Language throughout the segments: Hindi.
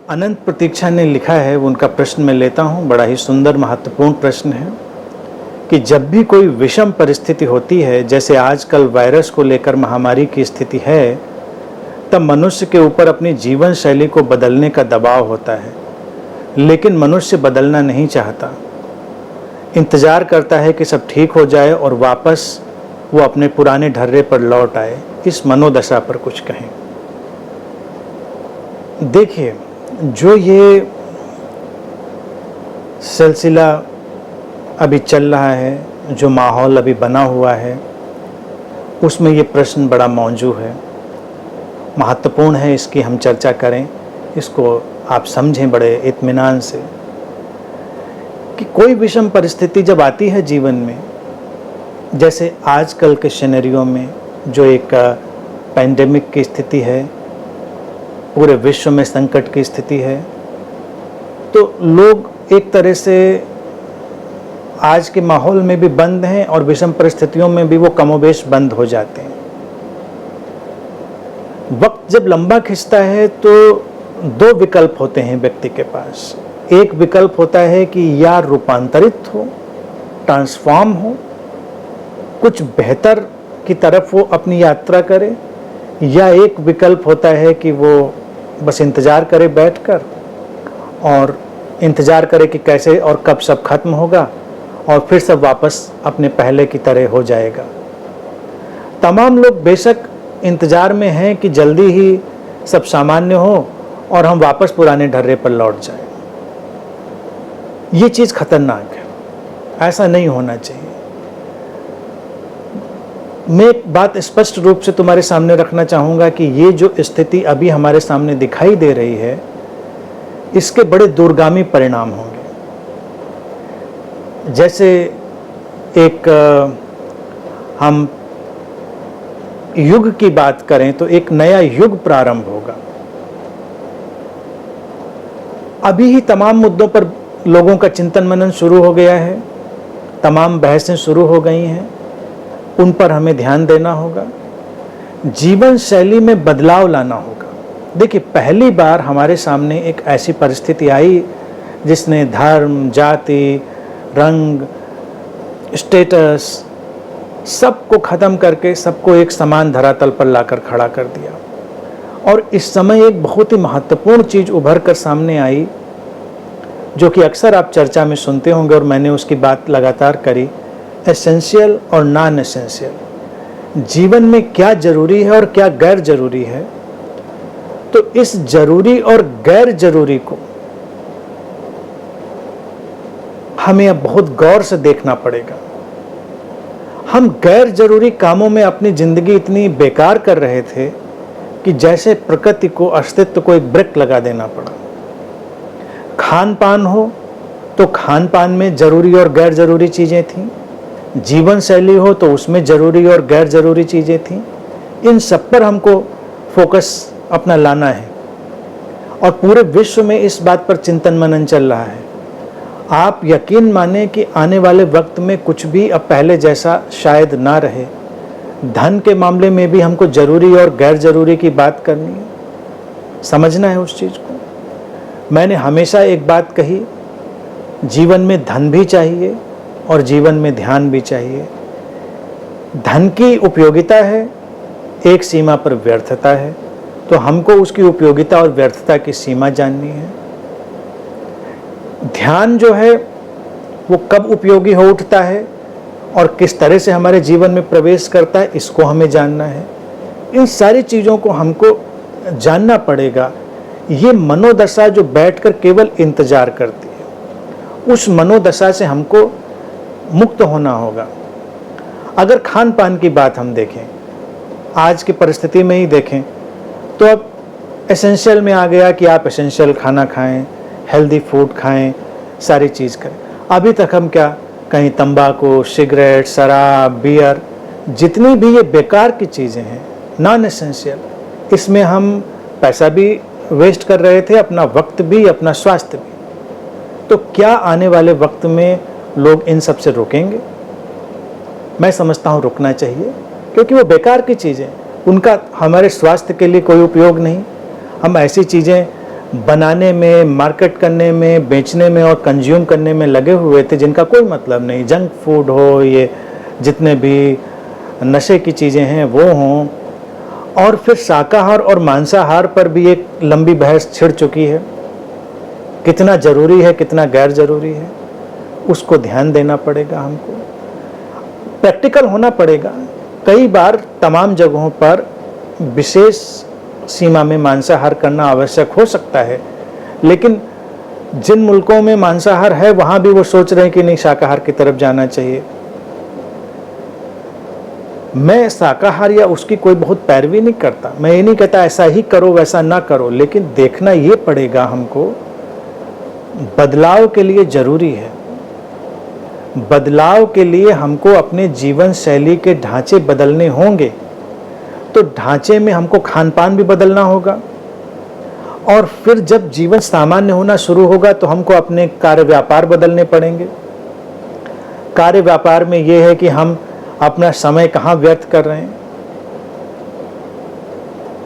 अनंत प्रतीक्षा ने लिखा है, वो उनका प्रश्न मैं लेता हूँ। बड़ा ही सुंदर महत्वपूर्ण प्रश्न है कि जब भी कोई विषम परिस्थिति होती है, जैसे आजकल वायरस को लेकर महामारी की स्थिति है, तब मनुष्य के ऊपर अपनी जीवन शैली को बदलने का दबाव होता है। लेकिन मनुष्य बदलना नहीं चाहता, इंतज़ार करता है कि सब ठीक हो जाए और वापस वो अपने पुराने ढर्रे पर लौट आए। इस मनोदशा पर कुछ कहें। देखिए, जो ये सिलसिला अभी चल रहा है, जो माहौल अभी बना हुआ है, उसमें ये प्रश्न बड़ा मौजूद है, महत्वपूर्ण है, इसकी हम चर्चा करें, इसको आप समझें बड़े इत्मीनान से कि कोई विषम परिस्थिति जब आती है जीवन में, जैसे आजकल के सिनेरियो में जो एक पैंडेमिक की स्थिति है, पूरे विश्व में संकट की स्थिति है, तो लोग एक तरह से आज के माहौल में भी बंद हैं और विषम परिस्थितियों में भी वो कमोबेश बंद हो जाते हैं। वक्त जब लंबा खिंचता है तो दो विकल्प होते हैं व्यक्ति के पास। एक विकल्प होता है कि या रूपांतरित हो, ट्रांसफॉर्म हो, कुछ बेहतर की तरफ वो अपनी यात्रा करे, या एक विकल्प होता है कि वो बस इंतज़ार करे बैठकर और इंतज़ार करे कि कैसे और कब सब खत्म होगा और फिर सब वापस अपने पहले की तरह हो जाएगा। तमाम लोग बेशक इंतज़ार में हैं कि जल्दी ही सब सामान्य हो और हम वापस पुराने ढर्रे पर लौट जाएं। ये चीज़ खतरनाक है, ऐसा नहीं होना चाहिए। मैं एक बात स्पष्ट रूप से तुम्हारे सामने रखना चाहूँगा कि ये जो स्थिति अभी हमारे सामने दिखाई दे रही है, इसके बड़े दूरगामी परिणाम होंगे। जैसे एक हम युग की बात करें तो एक नया युग प्रारंभ होगा। अभी ही तमाम मुद्दों पर लोगों का चिंतन मनन शुरू हो गया है, तमाम बहसें शुरू हो गई हैं, उन पर हमें ध्यान देना होगा। जीवन शैली में बदलाव लाना होगा। देखिए, पहली बार हमारे सामने एक ऐसी परिस्थिति आई जिसने धर्म, जाति, रंग, स्टेटस सबको ख़त्म करके सबको एक समान धरातल पर लाकर खड़ा कर दिया। और इस समय एक बहुत ही महत्वपूर्ण चीज़ उभर कर सामने आई, जो कि अक्सर आप चर्चा में सुनते होंगे और मैंने उसकी बात लगातार करी, एसेंशियल और नॉन एसेंशियल। जीवन में क्या ज़रूरी है और क्या गैर ज़रूरी है। तो इस ज़रूरी और गैर ज़रूरी को हमें अब बहुत गौर से देखना पड़ेगा। हम गैर ज़रूरी कामों में अपनी ज़िंदगी इतनी बेकार कर रहे थे कि जैसे प्रकृति को, अस्तित्व को एक ब्रेक लगा देना पड़ा। खान पान हो तो खान पान में ज़रूरी और गैर ज़रूरी चीज़ें थीं, जीवन शैली हो तो उसमें ज़रूरी और गैर ज़रूरी चीज़ें थीं। इन सब पर हमको फोकस अपना लाना है और पूरे विश्व में इस बात पर चिंतन मनन चल रहा है। आप यकीन माने कि आने वाले वक्त में कुछ भी अब पहले जैसा शायद ना रहे। धन के मामले में भी हमको ज़रूरी और गैर ज़रूरी की बात करनी है, समझना है उस चीज़ को। मैंने हमेशा एक बात कही, जीवन में धन भी चाहिए और जीवन में ध्यान भी चाहिए। धन की उपयोगिता है, एक सीमा पर व्यर्थता है, तो हमको उसकी उपयोगिता और व्यर्थता की सीमा जाननी है। ध्यान जो है वो कब उपयोगी हो उठता है और किस तरह से हमारे जीवन में प्रवेश करता है, इसको हमें जानना है। इन सारी चीज़ों को हमको जानना पड़ेगा। ये मनोदशा जो बैठकर केवल इंतजार करती है, उस मनोदशा से हमको मुक्त होना होगा। अगर खान पान की बात हम देखें, आज की परिस्थिति में ही देखें, तो अब एसेंशियल में आ गया कि आप एसेंशियल खाना खाएं, हेल्दी फूड खाएं, सारी चीज़ करें। अभी तक हम क्या, कहीं तंबाकू, सिगरेट, शराब, बियर, जितनी भी ये बेकार की चीज़ें हैं, नॉन एसेंशियल, इसमें हम पैसा भी वेस्ट कर रहे थे, अपना वक्त भी, अपना स्वास्थ्य भी। तो क्या आने वाले वक्त में लोग इन सब से रुकेंगे? मैं समझता हूँ रुकना चाहिए, क्योंकि वो बेकार की चीज़ें, उनका हमारे स्वास्थ्य के लिए कोई उपयोग नहीं। हम ऐसी चीज़ें बनाने में, मार्केट करने में, बेचने में और कंज्यूम करने में लगे हुए थे, जिनका कोई मतलब नहीं। जंक फूड हो, ये जितने भी नशे की चीज़ें हैं वो हों, और फिर शाकाहार और मांसाहार पर भी एक लंबी बहस छिड़ चुकी है। कितना ज़रूरी है, कितना गैर ज़रूरी है, उसको ध्यान देना पड़ेगा हमको, प्रैक्टिकल होना पड़ेगा। कई बार तमाम जगहों पर विशेष सीमा में मांसाहार करना आवश्यक हो सकता है, लेकिन जिन मुल्कों में मांसाहार है वहाँ भी वो सोच रहे हैं कि नहीं, शाकाहार की तरफ जाना चाहिए। मैं शाकाहार या उसकी कोई बहुत पैरवी नहीं करता, मैं ये नहीं कहता ऐसा ही करो वैसा ना करो, लेकिन देखना ये पड़ेगा हमको, बदलाव के लिए ज़रूरी है। बदलाव के लिए हमको अपने जीवन शैली के ढांचे बदलने होंगे, तो ढांचे में हमको खान पान भी बदलना होगा, और फिर जब जीवन सामान्य होना शुरू होगा तो हमको अपने कार्य व्यापार बदलने पड़ेंगे। कार्य व्यापार में ये है कि हम अपना समय कहाँ व्यर्थ कर रहे हैं।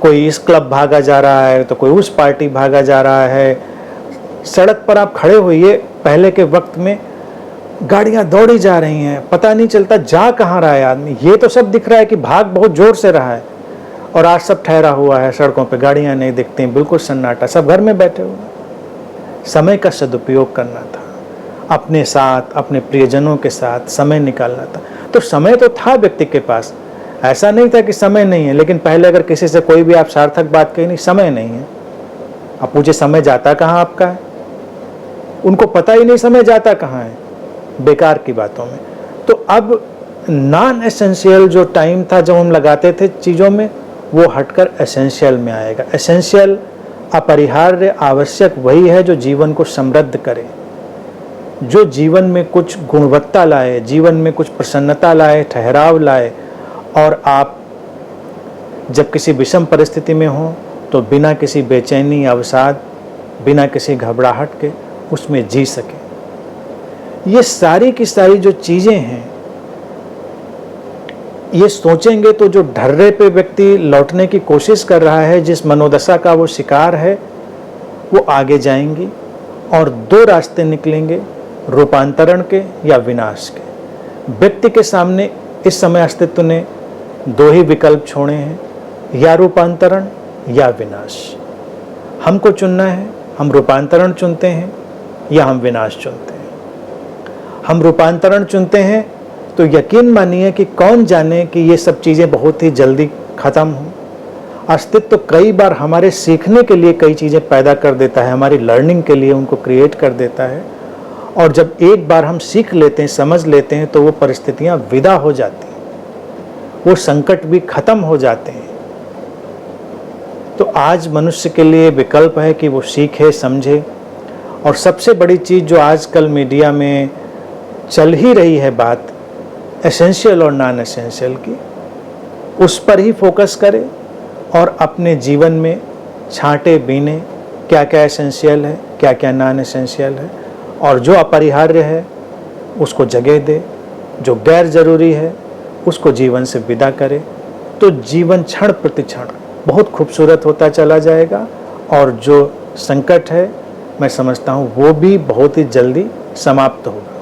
कोई इस क्लब भागा जा रहा है तो कोई उस पार्टी भागा जा रहा है। सड़क पर आप खड़े होइए, पहले के वक्त में गाड़ियां दौड़ी जा रही हैं, पता नहीं चलता जा कहाँ रहा है आदमी। ये तो सब दिख रहा है कि भाग बहुत जोर से रहा है, और आज सब ठहरा हुआ है, सड़कों पे गाड़ियां नहीं दिखती, बिल्कुल सन्नाटा, सब घर में बैठे हुए। समय का सदुपयोग करना था, अपने साथ, अपने प्रियजनों के साथ समय निकालना था। तो समय तो था व्यक्ति के पास, ऐसा नहीं था कि समय नहीं है। लेकिन पहले अगर किसी से कोई भी आप सार्थक बात कही, नहीं समय नहीं है, आप पूछे समय जाता कहाँ आपका है, उनको पता ही नहीं समय जाता कहाँ है, बेकार की बातों में। तो अब नॉन एसेंशियल जो टाइम था जब हम लगाते थे चीज़ों में, वो हटकर एसेंशियल में आएगा। एसेंशियल, अपरिहार्य, आवश्यक वही है जो जीवन को समृद्ध करे, जो जीवन में कुछ गुणवत्ता लाए, जीवन में कुछ प्रसन्नता लाए, ठहराव लाए। और आप जब किसी विषम परिस्थिति में हो तो बिना किसी बेचैनी, अवसाद, बिना किसी घबराहट के उसमें जी सके। ये सारी की सारी जो चीज़ें हैं, ये सोचेंगे तो जो ढर्रे पे व्यक्ति लौटने की कोशिश कर रहा है, जिस मनोदशा का वो शिकार है, वो आगे जाएंगी और दो रास्ते निकलेंगे, रूपांतरण के या विनाश के। व्यक्ति के सामने इस समय अस्तित्व ने दो ही विकल्प छोड़े हैं, या रूपांतरण या विनाश। हमको चुनना है, हम रूपांतरण चुनते हैं या हम विनाश चुनते हैं। हम रूपांतरण चुनते हैं तो यकीन मानिए कि कौन जाने कि ये सब चीज़ें बहुत ही जल्दी ख़त्म हों। अस्तित्व कई बार हमारे सीखने के लिए कई चीज़ें पैदा कर देता है, हमारी लर्निंग के लिए उनको क्रिएट कर देता है, और जब एक बार हम सीख लेते हैं, समझ लेते हैं, तो वो परिस्थितियाँ विदा हो जाती हैं, वो संकट भी खत्म हो जाते हैं। तो आज मनुष्य के लिए विकल्प है कि वो सीखे, समझे। और सबसे बड़ी चीज़ जो आजकल मीडिया में चल ही रही है बात, एसेंशियल और नॉन एसेंशियल की, उस पर ही फोकस करे और अपने जीवन में छांटे बीने क्या क्या एसेंशियल है, क्या क्या नॉन एसेंशियल है, और जो अपरिहार्य है उसको जगह दे, जो गैर ज़रूरी है उसको जीवन से विदा करे। तो जीवन क्षण प्रति क्षण बहुत खूबसूरत होता चला जाएगा, और जो संकट है मैं समझता हूँ वो भी बहुत ही जल्दी समाप्त होगा।